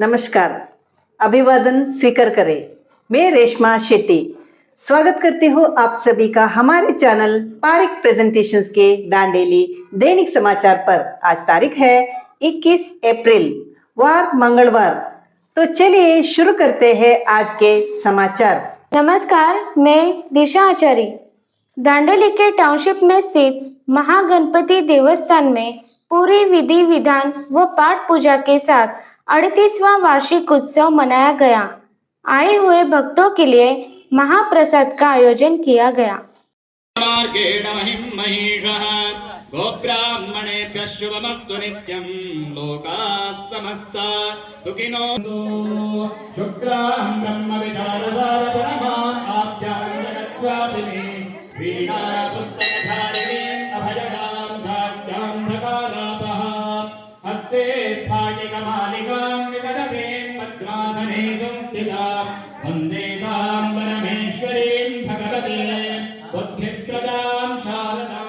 नमस्कार, अभिवादन स्वीकार करें। मैं रेशमा शेट्टी स्वागत करती हूँ आप सभी का हमारे चैनल पारिक प्रेजेंटेशंस के दांडेली दैनिक समाचार पर। आज तारीख है 21 अप्रैल, वार मंगलवार। तो चलिए शुरू करते हैं आज के समाचार। नमस्कार, मैं दिशा आचार्य। दांडेली के टाउनशिप में स्थित महागणपति देवस्थान में पूरी विधि विधान व पाठ पूजा के साथ 38वां वार्षिक उत्सव मनाया गया। आए हुए भक्तों के लिए महाप्रसाद का आयोजन किया गया। गोब्राह्मणेभ्यः शुभमस्तु नित्यं लोकाः समस्ताः सुखिनो शुक्लां ब्रह्मविदारसारतरमाम् आप्यां जगत्स्वामिने वीणापुस्तकधारिणीम् अभयदां साक्षान्धकारापः हस्ते स्फाटिकमालिकां विदधतीं पद्मासने संस्थितां वन्दे तां परमेश्वरीं भगवतीं बुद्धिप्रदां शारदाम्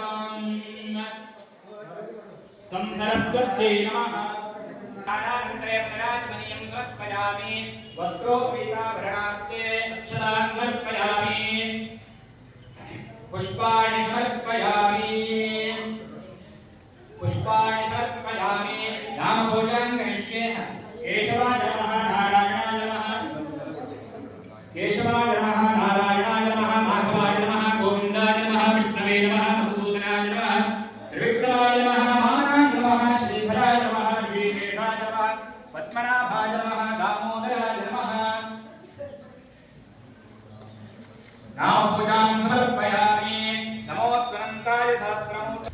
सरस्वती नमः। आनंदे पराजमनियं समर्पयामि वस्त्रोपीताभरणार्थे अक्षरान् समर्पयामि पुष्पाणि समर्पयामि नामभोजनं करिष्ये। केशवाय नमः नारायणाय नमः नारायणाय नमः माधवाय नमः गोविन्दाय नमः विष्णवे नमः मधुसूदनाय नमः त्रिविक्रमाय नमः श्रीधराय नमः विशेषाय नमः पद्मनाभाय नमः दामोदराय नमः। नामपूजां समर्पयामि। नमोऽस्त्वनन्ताय सहस्रमूर्तये।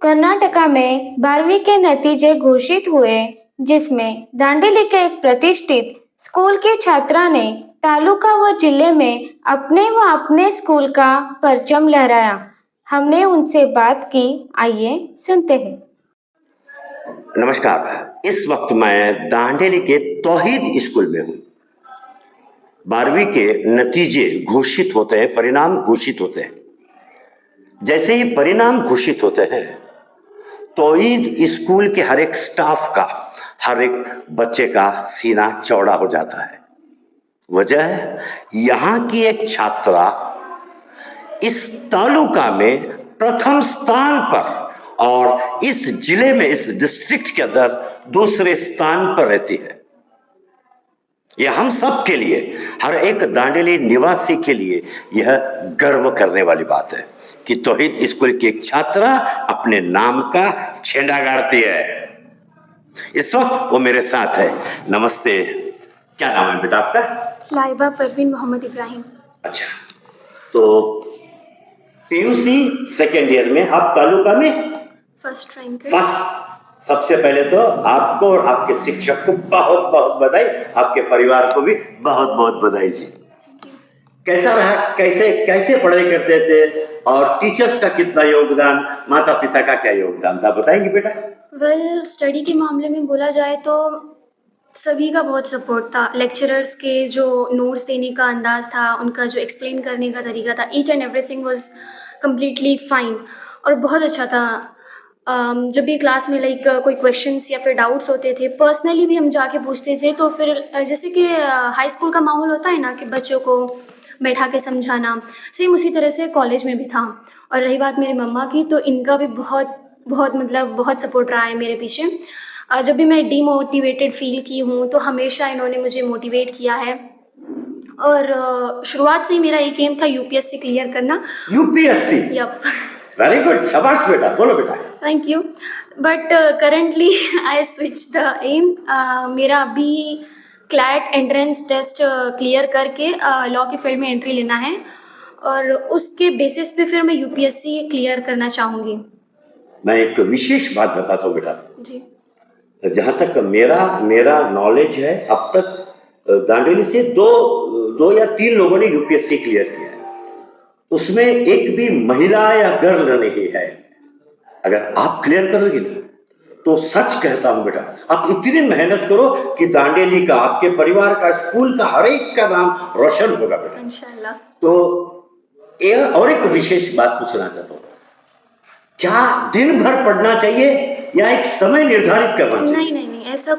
कर्नाटका में 12वीं के नतीजे घोषित हुए, जिसमें दांडेली के एक प्रतिष्ठित स्कूल की छात्रा ने तालुका व जिले में अपने स्कूल का परचम लहराया। हमने उनसे बात की, आइए सुनते हैं। नमस्कार, इस वक्त मैं दांडेली के तौहीद स्कूल में हूँ। 12वीं के नतीजे घोषित होते हैं, परिणाम घोषित होते हैं। जैसे ही परिणाम घोषित होते हैं तौहीद स्कूल के हर एक स्टाफ का, हर एक बच्चे का सीना चौड़ा हो जाता है। वजह है यहाँ की एक छात्रा इस तालुका में प्रथम स्थान पर और इस जिले में, इस डिस्ट्रिक्ट के अंदर दूसरे स्थान पर रहती है। यह हम सब के लिए, हर एक दांडेली निवासी के लिए यह गर्व करने वाली बात है कि तौहीद स्कूल की एक छात्रा अपने नाम का झंडा गाड़ती है। इस वक्त वो मेरे साथ है। नमस्ते, क्या नाम है बेटा आपका? लाइबा परवीन मोहम्मद इब्राहिम। अच्छा, तो पीयूसी सेकेंड ईयर में आप तालुका में फर्स्ट रैंक। फर्स्ट। सबसे पहले तो आपको और आपके शिक्षक को बहुत बहुत बधाई, आपके परिवार को भी बहुत बहुत बधाई जी। कैसा रहा, कैसे कैसे पढ़ाई करते थे और टीचर्स का कितना योगदान, माता पिता का क्या योगदान था, बताएंगे बेटा? वेल, स्टडी के मामले में बोला जाए तो सभी का बहुत सपोर्ट था। लेक्चरर्स के जो नोट्स देने का अंदाज़ था, उनका जो एक्सप्लेन करने का तरीका था, each and everything was completely fine और बहुत अच्छा था। जब भी क्लास में कोई क्वेश्चंस या फिर डाउट्स होते थे, पर्सनली भी हम जाके पूछते थे। तो फिर जैसे कि हाई स्कूल का माहौल होता है ना कि बच्चों को बैठा के समझाना, सेम उसी तरह से कॉलेज में भी था। और रही बात मेरी मम्मा की, तो इनका भी बहुत सपोर्ट रहा है मेरे पीछे। जब भी मैं डीमोटिवेटेड फील की हूँ तो हमेशा इन्होंने मुझे मोटिवेट किया है। और शुरुआत से ही मेरा एक एम था यूपीएससी क्लियर करना। यूपीएससी? यप। वेरी गुड, शाबाश बेटा, बोलो बेटा। Thank you. But currently I switch the aim. मेरा अभी क्लैट एंट्रेंस टेस्ट क्लियर करके लॉ के फील्ड में एंट्री लेना है और उसके बेसिस पे फिर मैं यूपीएससी क्लियर करना चाहूँगी। मैं एक विशेष बात बताता हूँ बेटा जी। जहाँ तक मेरा नॉलेज है, अब तक दांडेली से दो या तीन लोगों ने यूपीएससी क्लियर किया है, उसमें एक भी महिला या गर्ल नहीं है। अगर आप क्लियर करोगे ना तो सच कहता हूं बेटा, आप इतनी मेहनत करो कि दांडेली का, आपके परिवार का, स्कूल का, हर एक का नाम रोशन होगा बेटा, इंशाल्लाह। तो और एक विशेष बात पूछना चाहता हूँ, क्या दिन भर पढ़ना चाहिए या एक समय निर्धारित करना चाहिए? नहीं, ऐसा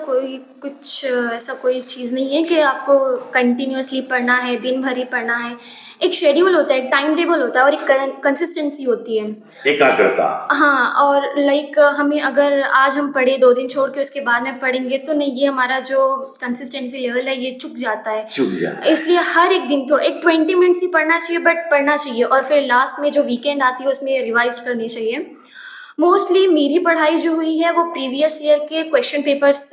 कोई चीज़ नहीं है कि आपको कंटिन्यूअसली पढ़ना है, दिन भर ही पढ़ना है। एक शेड्यूल होता है, एक टाइम टेबल होता है और एक कंसिस्टेंसी होती है, एकाग्रता। हाँ। और हमें अगर आज हम पढ़े, 2 दिन छोड़ के उसके बाद में पढ़ेंगे तो नहीं, ये हमारा जो कंसिस्टेंसी लेवल है ये चुक जाता है। इसलिए हर एक दिन तो एक 20 मिनट्स ही पढ़ना चाहिए, बट पढ़ना चाहिए। और फिर लास्ट में जो वीकेंड आती है उसमें रिवाइज करनी चाहिए। मोस्टली मेरी पढ़ाई जो हुई है वो प्रीवियस ईयर के क्वेश्चन पेपर्स,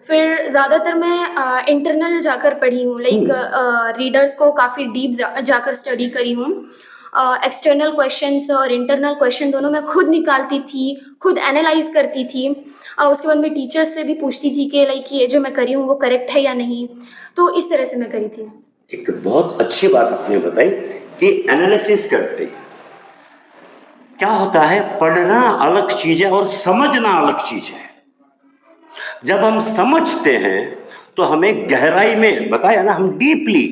फिर ज़्यादातर मैं इंटरनल जाकर पढ़ी हूँ। रीडर्स को काफ़ी डीप जाकर स्टडी करी हूँ। एक्सटर्नल क्वेश्चंस और इंटरनल क्वेश्चन दोनों मैं खुद निकालती थी, खुद एनालाइज करती थी। उसके बाद मैं टीचर्स से भी पूछती थी कि ये जो मैं करी हूँ वो करेक्ट है या नहीं। तो इस तरह से मैं करी थी। एक बहुत अच्छी बात आपने बताई कि एनालिसिस करते हैं। क्या होता है, पढ़ना अलग चीज है और समझना अलग चीज है। जब हम समझते हैं तो हमें गहराई में, बताया ना, हम डीपली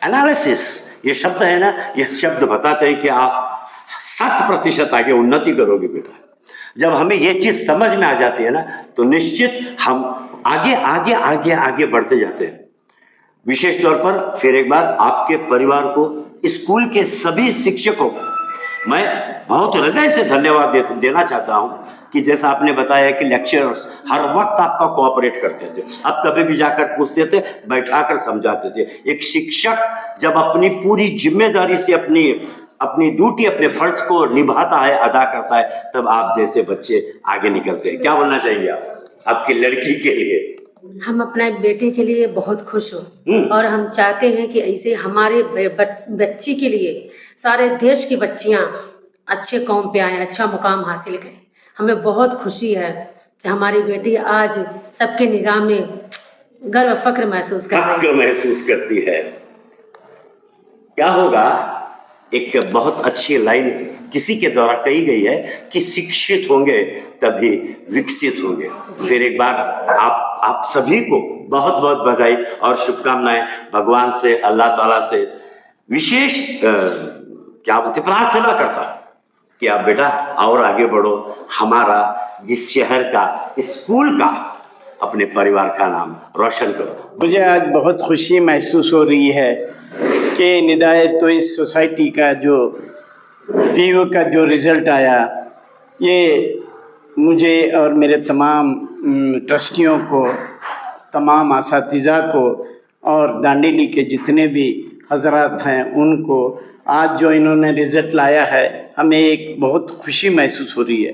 एनालिसिस, ये शब्द है ना, ये शब्द बताते हैं कि आप 7% आगे उन्नति करोगे बेटा। जब हमें ये चीज समझ में आ जाती है ना तो निश्चित हम आगे बढ़ते जाते हैं। विशेष तौर पर फिर एक बार आपके परिवार को, स्कूल के सभी शिक्षकों को मैं बहुत हृदय से धन्यवाद देना चाहता हूं कि जैसा आपने बताया कि लेक्चरर्स हर वक्त आपका कोऑपरेट करते थे, आप कभी भी जाकर पूछते थे, बैठाकर समझाते थे। एक शिक्षक जब अपनी पूरी जिम्मेदारी से अपनी ड्यूटी, अपने फर्ज को निभाता है, अदा करता है, तब आप जैसे बच्चे आगे निकलते हैं। क्या बोलना चाहेंगे आप आपकी लड़की के लिए? हम अपने बेटे के लिए बहुत खुश हो और हम चाहते हैं कि ऐसे हमारे बच्ची के लिए सारे देश की बच्चियां अच्छे कौम पे आए, अच्छा मुकाम हासिल करें। हमें बहुत खुशी है कि हमारी बेटी आज सबके निगाह में गर्व फख्र महसूस करती है। क्या होगा, एक बहुत अच्छी लाइन किसी के द्वारा कही गई है कि शिक्षित होंगे तभी विकसित होंगे। फिर एक बार आप सभी को बहुत बहुत बधाई और शुभकामनाएं। भगवान से, अल्लाह ताला से विशेष प्रार्थना करता कि आप बेटा और आगे बढ़ो, हमारा इस शहर का, इस स्कूल का, अपने परिवार का नाम रोशन करो। मुझे आज बहुत खुशी महसूस हो रही है कि निदायत तो इस सोसाइटी का जो पीयू का जो रिज़ल्ट आया, ये मुझे और मेरे तमाम ट्रस्टियों को, तमाम असातिज़ा को और दांडेली के जितने भी हजरात हैं उनको आज जो इन्होंने रिज़ल्ट लाया है, हमें एक बहुत खुशी महसूस हो रही है।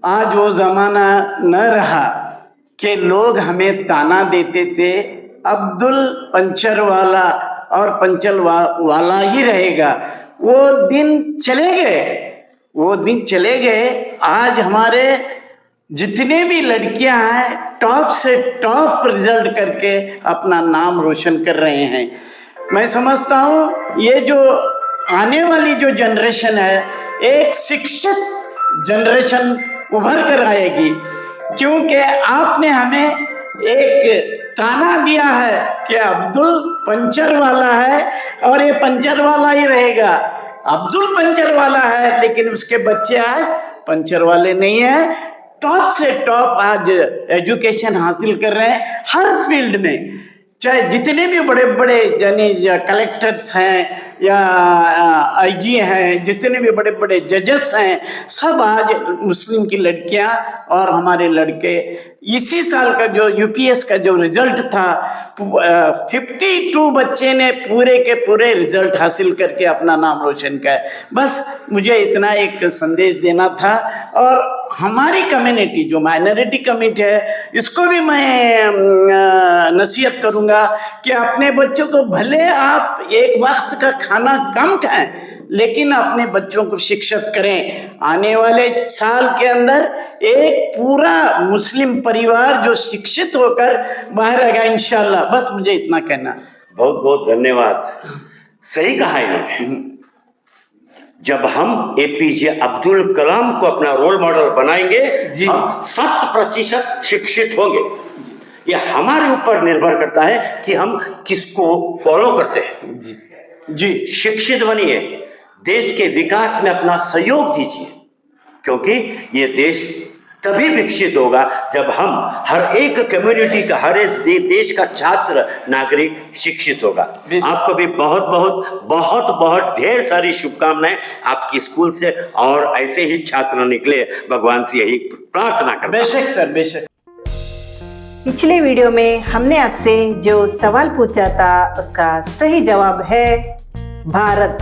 आज वो ज़माना न रहा कि लोग हमें ताना देते थे, अब्दुल पंचर वाला और पंचर वाला ही रहेगा। वो दिन चले गए, वो दिन चले गए। आज हमारे जितने भी लड़कियां हैं टॉप से टॉप रिजल्ट करके अपना नाम रोशन कर रहे हैं। मैं समझता हूँ ये जो आने वाली जो जनरेशन है, एक शिक्षित जनरेशन उभर कर आएगी, क्योंकि आपने हमें एक ताना दिया है कि अब्दुल पंचर वाला है और ये पंचर वाला ही रहेगा। अब्दुल पंचर वाला है, लेकिन उसके बच्चे आज पंचर वाले नहीं हैं। टॉप से टॉप आज एजुकेशन हासिल कर रहे हैं हर फील्ड में, चाहे जितने भी बड़े बड़े यानी कलेक्टर्स हैं या आईजी हैं, जितने भी बड़े बड़े जजेस हैं, सब आज मुस्लिम की लड़कियां और हमारे लड़के। इसी साल का जो यूपीएस का जो रिजल्ट था, 52 बच्चे ने पूरे के पूरे रिजल्ट हासिल करके अपना नाम रोशन किया। बस मुझे इतना एक संदेश देना था। और हमारी कम्युनिटी जो माइनॉरिटी कम्युनिटी है, इसको भी मैं नसीहत करूँगा कि अपने बच्चों को भले आप एक वक्त का खाना कम खाएं, लेकिन अपने बच्चों को शिक्षित करें। आने वाले साल के अंदर एक पूरा मुस्लिम परिवार जो शिक्षित होकर बाहर आएगा इंशाल्लाह। बस मुझे इतना कहना। बहुत बहुत धन्यवाद। सही कहा इन्होंने। जब हम एपीजे अब्दुल कलाम को अपना रोल मॉडल बनाएंगे, हम 100% शिक्षित होंगे। ये हमारे ऊपर निर्भर करता है कि हम किसको फॉलो करते हैं। जी, शिक्षित बनिए, देश के विकास में अपना सहयोग दीजिए, क्योंकि ये देश तभी विकसित होगा जब हम हर एक कम्युनिटी का, हर एक देश का छात्र नागरिक शिक्षित होगा। आपको भी बहुत बहुत बहुत बहुत ढेर सारी शुभकामनाएं आपकी स्कूल से, और ऐसे ही छात्र निकले, भगवान से यही प्रार्थना करता हूं। बेशक सर, बेशक। पिछले वीडियो में हमने आपसे जो सवाल पूछा था उसका सही जवाब है भारत।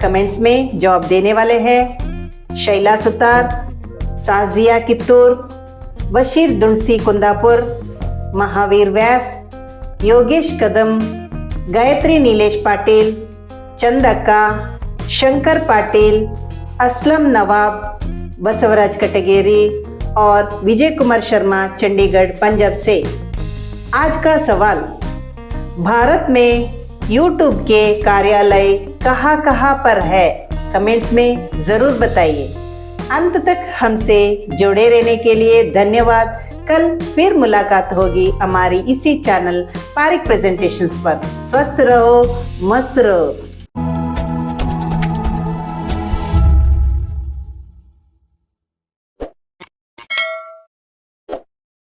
कमेंट्स में जवाब देने वाले हैं शैला सुतार, साजिया कित्तूर, बशीर दुंसी कुंदापुर, महावीर व्यास, योगेश कदम, गायत्री नीलेश पाटिल, चंदक्का, शंकर पाटिल, असलम नवाब, बसवराज कटगेरी और विजय कुमार शर्मा चंडीगढ़ पंजाब से। आज का सवाल, भारत में YouTube के कार्यालय कहाँ पर है? कमेंट्स में जरूर बताइए। अंत तक हमसे जुड़े रहने के लिए धन्यवाद। कल फिर मुलाकात होगी हमारी इसी चैनल पारिक प्रेजेंटेशंस पर। स्वस्थ रहो, मस्त रहो।